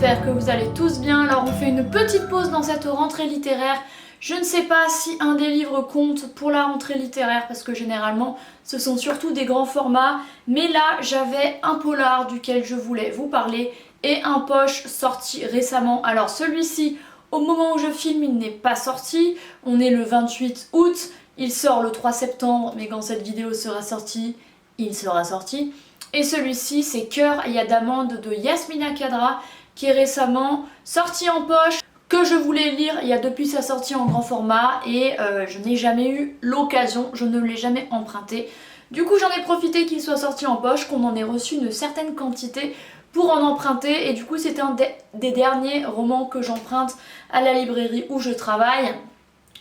j'espère que vous allez tous bien. Alors on fait une petite pause dans cette rentrée littéraire. Je ne sais pas si un des livres compte pour la rentrée littéraire parce que généralement ce sont surtout des grands formats. Mais là j'avais un polar duquel je voulais vous parler et un poche sorti récemment. Alors celui-ci, au moment où je filme, il n'est pas sorti. On est le 28 août, il sort le 3 septembre, mais quand cette vidéo sera sortie, il sera sorti. Et celui-ci, c'est Cœur et d'amande de Yasmina Khadra, qui est récemment sorti en poche, que je voulais lire il y a depuis sa sortie en grand format, et je n'ai jamais eu l'occasion, je ne l'ai jamais emprunté. Du coup, j'en ai profité qu'il soit sorti en poche, qu'on en ait reçu une certaine quantité pour en emprunter, et du coup, c'était un des derniers romans que j'emprunte à la librairie où je travaille.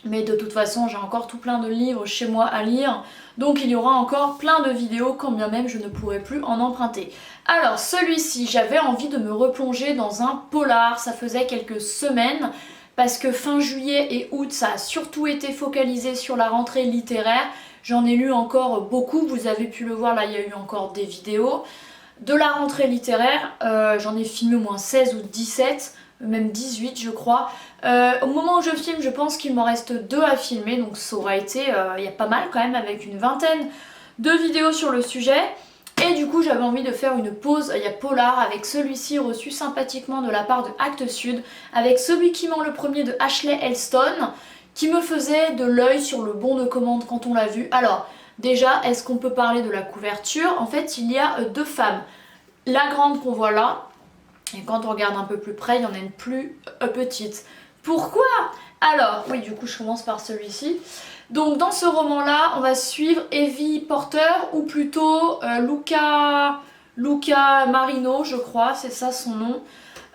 Mais de toute façon, j'ai encore tout plein de livres chez moi à lire, donc il y aura encore plein de vidéos quand bien même je ne pourrai plus en emprunter. Alors celui-ci, j'avais envie de me replonger dans un polar, ça faisait quelques semaines, parce que fin juillet et août, ça a surtout été focalisé sur la rentrée littéraire. J'en ai lu encore beaucoup, vous avez pu le voir, là il y a eu encore des vidéos. De la rentrée littéraire, j'en ai filmé au moins 16 ou 17, même 18 je crois. Au moment où je filme, je pense qu'il m'en reste 2 à filmer, donc ça aura été, il y a pas mal quand même, avec une vingtaine de vidéos sur le sujet. Et du coup j'avais envie de faire une pause, il y a Polar avec celui-ci reçu sympathiquement de la part de Actes Sud, avec Celui qui ment le premier de Ashley Elstone, qui me faisait de l'œil sur le bon de commande quand on l'a vu. Alors déjà, est-ce qu'on peut parler de la couverture? En fait, il y a 2 femmes. La grande qu'on voit là, et quand on regarde un peu plus près, il y en a une plus petite. Pourquoi? Alors, oui, du coup, je commence par celui-ci. Donc, dans ce roman-là, on va suivre Evie Porter, ou plutôt Luca Marino, je crois, c'est ça son nom.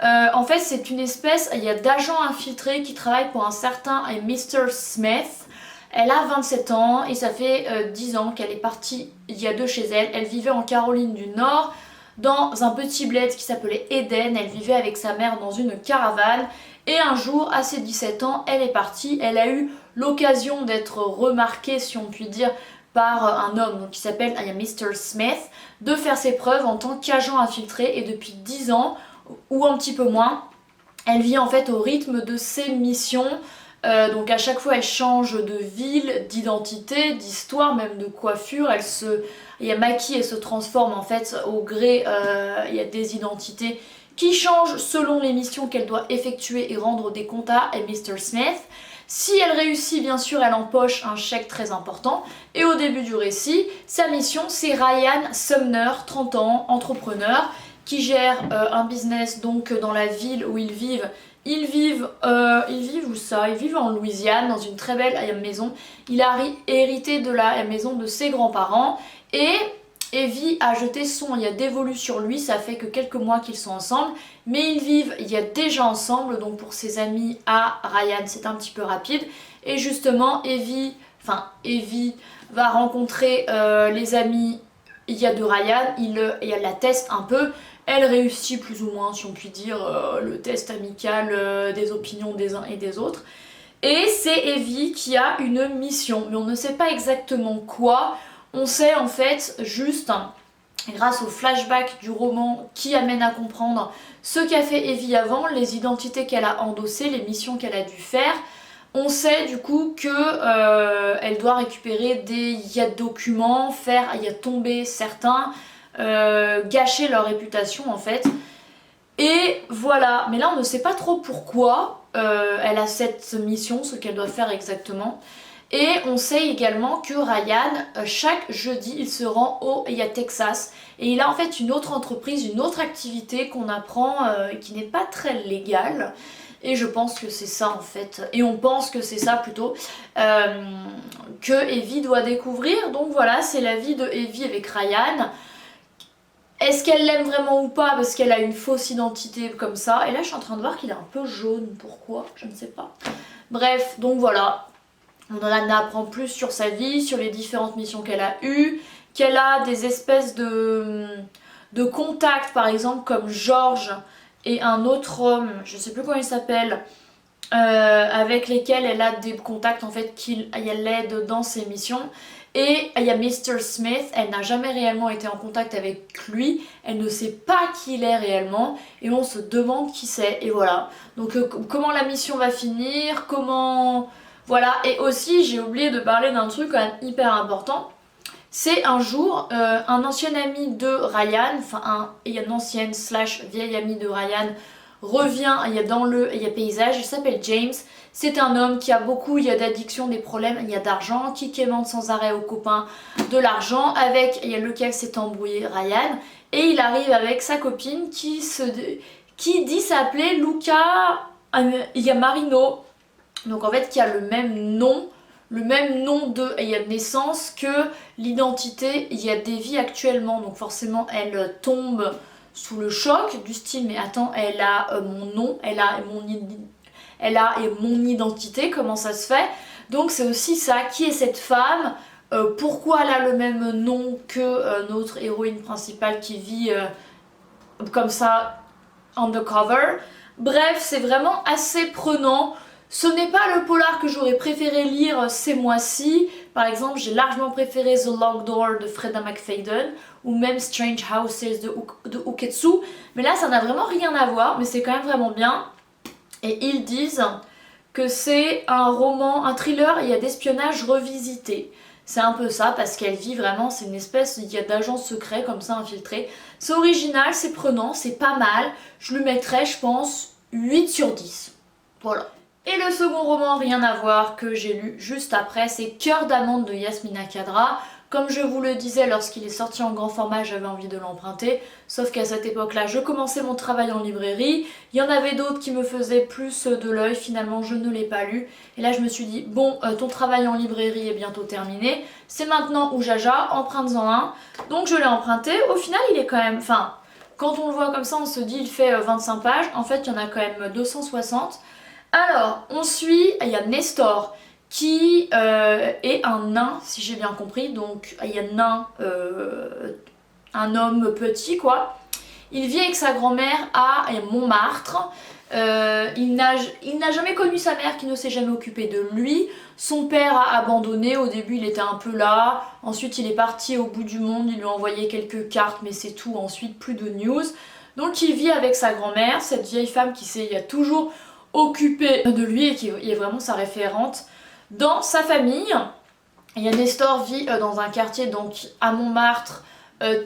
En fait, c'est une espèce, il y a d'agents infiltrés qui travaillent pour un certain Mr. Smith. Elle a 27 ans et ça fait 10 ans qu'elle est partie il y a 2 chez elle. Elle vivait en Caroline du Nord, dans un petit bled qui s'appelait Eden. Elle vivait avec sa mère dans une caravane. Et un jour, à ses 17 ans, elle est partie. Elle a eu l'occasion d'être remarquée, si on peut dire, par un homme donc, qui s'appelle Mr. Smith, de faire ses preuves en tant qu'agent infiltré. Et depuis 10 ans, ou un petit peu moins, elle vit en fait au rythme de ses missions. Donc à chaque fois elle change de ville, d'identité, d'histoire, même de coiffure. Elle maquille et se transforme en fait au gré. Il y a des identités qui changent selon les missions qu'elle doit effectuer et rendre des comptes à Mr. Smith. Si elle réussit, bien sûr, elle empoche un chèque très important. Et au début du récit, sa mission, c'est Ryan Sumner, 30 ans, entrepreneur, qui gère un business donc dans la ville où ils vivent. Ils vivent où ça? Ils vivent en Louisiane, dans une très belle maison. Il a hérité de la maison de ses grands-parents. Et Evie a jeté il y a dévolu sur lui, ça fait que quelques mois qu'ils sont ensemble. Mais ils vivent, il y a déjà ensemble, donc pour ses amis à Ryan, c'est un petit peu rapide. Et justement, Evie va rencontrer les amis de Ryan, elle la teste un peu. Elle réussit plus ou moins, si on peut dire, le test amical des opinions des uns et des autres. Et c'est Evie qui a une mission, mais on ne sait pas exactement quoi. On sait en fait juste, grâce au flashback du roman qui amène à comprendre ce qu'a fait Evie avant, les identités qu'elle a endossées, les missions qu'elle a dû faire. On sait du coup que elle doit récupérer des documents, faire tomber certains, gâcher leur réputation en fait. Et voilà, mais là on ne sait pas trop pourquoi elle a cette mission, ce qu'elle doit faire exactement. Et on sait également que Ryan, chaque jeudi, il se rend au Texas. Et il a en fait une autre entreprise, une autre activité qu'on apprend qui n'est pas très légale. Et je pense que c'est ça en fait, et on pense que c'est ça plutôt, que Evie doit découvrir. Donc voilà, c'est la vie de Evie avec Ryan. Est-ce qu'elle l'aime vraiment ou pas parce qu'elle a une fausse identité comme ça? Et là je suis en train de voir qu'il est un peu jaune, pourquoi? Je ne sais pas. Bref, donc voilà, on en apprend plus sur sa vie, sur les différentes missions qu'elle a eues, qu'elle a des espèces de contacts, par exemple comme George et un autre homme, je sais plus comment il s'appelle, avec lesquels elle a des contacts en fait qu'elle l'aide dans ses missions. Et il y a Mr. Smith, elle n'a jamais réellement été en contact avec lui, elle ne sait pas qui il est réellement et on se demande qui c'est et voilà. Donc comment la mission va finir, comment... Voilà, et aussi j'ai oublié de parler d'un truc quand même hyper important. C'est un jour, un ancien ami de Ryan, enfin une ancienne slash vieille amie de Ryan revient, il y a dans le paysage, il s'appelle James. C'est un homme qui a beaucoup, il y a d'addiction, des problèmes, il y a d'argent, qui quémande sans arrêt aux copains de l'argent, avec il y a lequel s'est embrouillé Ryan, et il arrive avec sa copine qui dit s'appeler Luca, il y a Marino, donc en fait qui a le même nom de naissance que l'identité il y a Devi actuellement, donc forcément elle tombe sous le choc du style mais attends, elle a mon nom, elle a mon identité, comment ça se fait? Donc c'est aussi ça, qui est cette femme, pourquoi elle a le même nom que notre héroïne principale qui vit comme ça undercover. Bref, c'est vraiment assez prenant. Ce n'est pas le polar que j'aurais préféré lire ces mois-ci. Par exemple, j'ai largement préféré The Locked Door de Freda McFadden ou même Strange Houses de Uketsu. Mais là, ça n'a vraiment rien à voir, mais c'est quand même vraiment bien. Et ils disent que c'est un roman, un thriller, il y a d'espionnage revisité. C'est un peu ça parce qu'elle vit vraiment, c'est une espèce, il y a d'agents secrets comme ça infiltrés. C'est original, c'est prenant, c'est pas mal. Je lui mettrais, je pense, 8 sur 10. Voilà. Et le second roman, rien à voir, que j'ai lu juste après, c'est Cœur d'amande de Yasmina Khadra. Comme je vous le disais, lorsqu'il est sorti en grand format, j'avais envie de l'emprunter. Sauf qu'à cette époque-là, je commençais mon travail en librairie. Il y en avait d'autres qui me faisaient plus de l'œil. Finalement, je ne l'ai pas lu. Et là, je me suis dit, bon, ton travail en librairie est bientôt terminé. C'est maintenant ou jaja, emprunte-en un. Donc je l'ai emprunté. Au final, il est quand même... Enfin, quand on le voit comme ça, on se dit, il fait 25 pages. En fait, il y en a quand même 260. Alors, on suit, il y a Nestor qui est un nain, si j'ai bien compris, donc il y a nain, un homme petit quoi. Il vit avec sa grand-mère à Montmartre. Il n'a jamais connu sa mère qui ne s'est jamais occupée de lui. Son père a abandonné, au début il était un peu là, ensuite il est parti au bout du monde, il lui a envoyé quelques cartes mais c'est tout, ensuite plus de news. Donc il vit avec sa grand-mère, cette vieille femme qui s'est toujours occupée de lui et qui est vraiment sa référente dans sa famille. Il y a Nestor vit dans un quartier donc à Montmartre,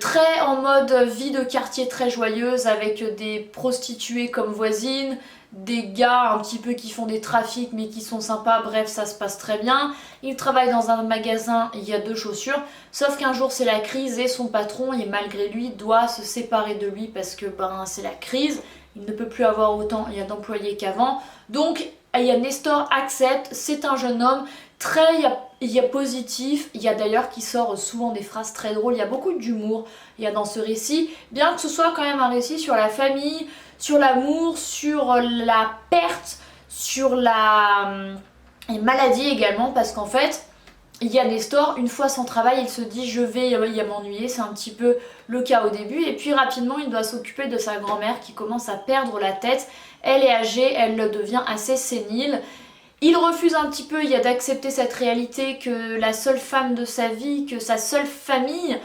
très en mode vie de quartier très joyeuse avec des prostituées comme voisines, des gars un petit peu qui font des trafics mais qui sont sympas, bref ça se passe très bien. Il travaille dans un magasin, il y a 2 chaussures, sauf qu'un jour c'est la crise et son patron, et malgré lui, doit se séparer de lui parce que ben c'est la crise, il ne peut plus avoir autant d'employés qu'avant. Donc il y a Nestor accepte, c'est un jeune homme très positif, il y a d'ailleurs qui sort souvent des phrases très drôles, il y a beaucoup d'humour, il y a dans ce récit, bien que ce soit quand même un récit sur la famille, sur l'amour, sur la perte, sur la maladie également, parce qu'en fait, il y a Nestor, une fois son travail, il se dit je vais y m'ennuyer, c'est un petit peu le cas au début, et puis rapidement il doit s'occuper de sa grand-mère qui commence à perdre la tête, elle est âgée, elle devient assez sénile. Il refuse un petit peu, il y a d'accepter cette réalité que la seule femme de sa vie, que sa seule famille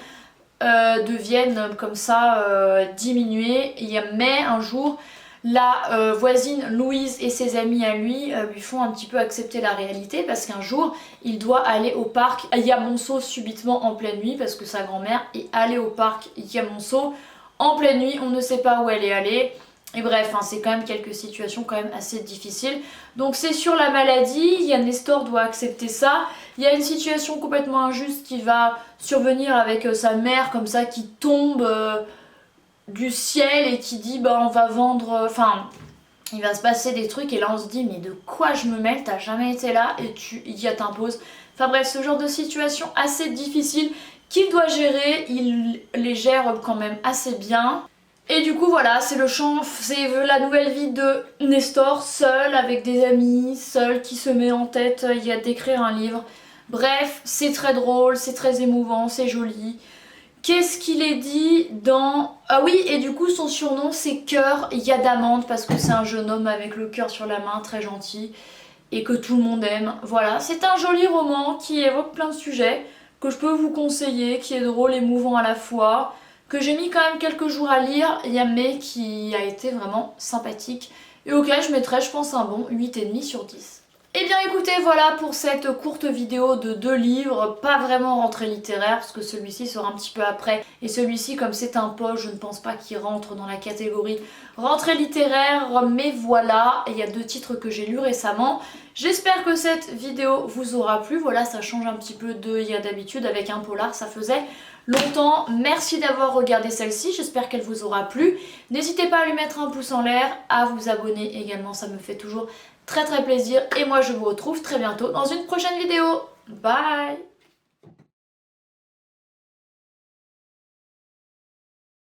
devienne comme ça diminuée. Mais un jour, la voisine Louise et ses amis à lui font un petit peu accepter la réalité parce qu'un jour, il doit aller au parc Yamonceau subitement en pleine nuit parce que sa grand-mère est allée au parc Yamonceau en pleine nuit, on ne sait pas où elle est allée. Et bref, hein, c'est quand même quelques situations quand même assez difficiles. Donc c'est sur la maladie, il y a Nestor doit accepter ça. Il y a une situation complètement injuste qui va survenir avec sa mère comme ça qui tombe du ciel et qui dit bah on va vendre... Enfin, il va se passer des trucs et là on se dit mais de quoi je me mêle, t'as jamais été là et tu y t'imposes. Enfin bref, ce genre de situation assez difficile qu'il doit gérer, il les gère quand même assez bien. Et du coup voilà, c'est la nouvelle vie de Nestor, seul, avec des amis, seul, qui se met en tête d'écrire un livre. Bref, c'est très drôle, c'est très émouvant, c'est joli. Qu'est-ce qu'il est dit dans... Ah oui, et du coup son surnom c'est Cœur d'amande parce que c'est un jeune homme avec le cœur sur la main, très gentil, et que tout le monde aime. Voilà, c'est un joli roman qui évoque plein de sujets. que je peux vous conseiller, qui est drôle et mouvant à la fois, que j'ai mis quand même quelques jours à lire, mais qui a été vraiment sympathique et auquel je mettrais je pense un bon 8,5 sur 10. Et bien écoutez, voilà pour cette courte vidéo de 2 livres, pas vraiment rentrée littéraire parce que celui-ci sort un petit peu après et celui-ci comme c'est un poche, je ne pense pas qu'il rentre dans la catégorie rentrée littéraire, mais voilà, il y a 2 titres que j'ai lus récemment. J'espère que cette vidéo vous aura plu, voilà ça change un petit peu de il y a d'habitude avec un polar, ça faisait longtemps. Merci d'avoir regardé celle-ci, j'espère qu'elle vous aura plu. N'hésitez pas à lui mettre un pouce en l'air, à vous abonner également, ça me fait toujours très plaisir et moi je vous retrouve très bientôt dans une prochaine vidéo. Bye!